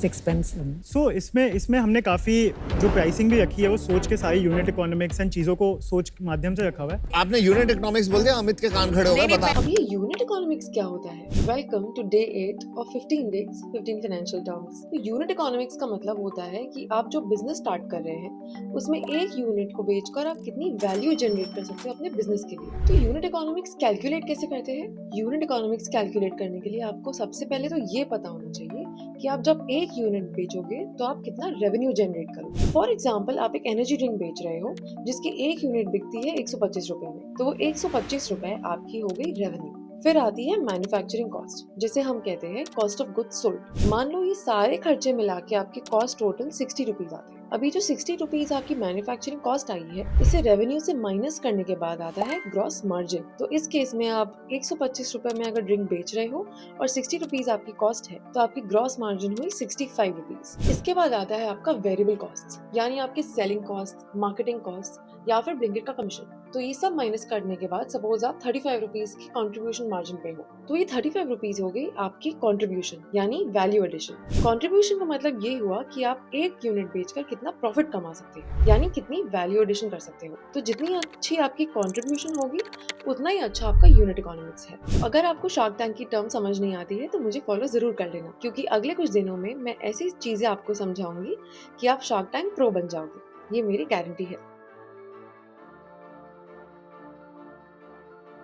it's expensive. सो इसमें इसमें हमने काफ़ी जो प्राइसिंग भी रखी है वो सोच के सारी यूनिट इकोनॉमिक्स एंड चीज़ों को सोच के माध्यम से रखा हुआ है। आपने यूनिट इकोनॉमिक्स बोल दिया, अमित के कान खड़े हो गए। बता। अब ये यूनिट इकोनॉमिक्स क्या होता है? Welcome to day 8 of 15 days 15 financial terms. तो यूनिट इकोनॉमिक्स का मतलब होता है कि आप जो बिजनेस स्टार्ट कर रहे हैं उसमें एक यूनिट को बेचकर आप कितनी वैल्यू जनरेट कर सकते हो अपने बिजनेस के लिए। तो यूनिट इकोनॉमिक्स कैलकुलेट कैसे करते हैं? यूनिट इकोनॉमिक्स कैलकुलेट करने के लिए आपको सबसे पहले तो ये पता होना चाहिए कि आप जब एक यूनिट बेचोगे तो आप कितना रेवेन्यू जनरेट करोगे। फॉर एग्जाम्पल, आप एक एनर्जी ड्रिंक बेच रहे हो जिसकी एक यूनिट बिकती है 125 रुपए में, तो वो 125 रुपए आपकी हो गई रेवेन्यू। फिर आती है मैन्युफैक्चरिंग कॉस्ट, जिसे हम कहते हैं कॉस्ट ऑफ गुड्स सोल्ड। मान लो ये सारे खर्चे मिला के आपके कॉस्ट टोटल 60 रुपीज आते हैं। अभी जो 60 रुपीज आपकी मैन्युफैक्चरिंग कॉस्ट आई है, इसे रेवेन्यू से माइनस करने के बाद आता है ग्रॉस मार्जिन। तो इस केस में आप 125 रुपए में अगर ड्रिंक बेच रहे हो और 60 रुपीज आपकी कॉस्ट है, तो आपकी ग्रॉस मार्जिन हुई 65 रुपीज। इसके बाद आता है आपका वेरिएबल कॉस्ट, यानी आपकी सेलिंग कॉस्ट, मार्केटिंग कॉस्ट या फिर ब्लिंकिट का कमीशन। तो ये सब माइनस करने के बाद सपोज आप 35 रुपीज की कंट्रीब्यूशन मार्जिन पे हो, तो ये 35 रुपीज हो गई आपकी कंट्रीब्यूशन यानी वैल्यू एडिशन। कंट्रीब्यूशन का मतलब ये हुआ कि आप एक यूनिट बेचकर कितना प्रॉफिट कमा सकते हो, यानी कितनी वैल्यू एडिशन कर सकते हो। तो जितनी अच्छी आपकी कंट्रीब्यूशन होगी उतना ही अच्छा आपका यूनिट इकोनॉमिक्स है। अगर आपको शार्क टैंक की टर्म समझ नहीं आती है तो मुझे फॉलो जरूर कर लेना, क्योंकि अगले कुछ दिनों में मैं ऐसी चीजें आपको समझाऊंगी कि आप शार्क टैंक प्रो बन जाओगे। ये मेरी गारंटी है।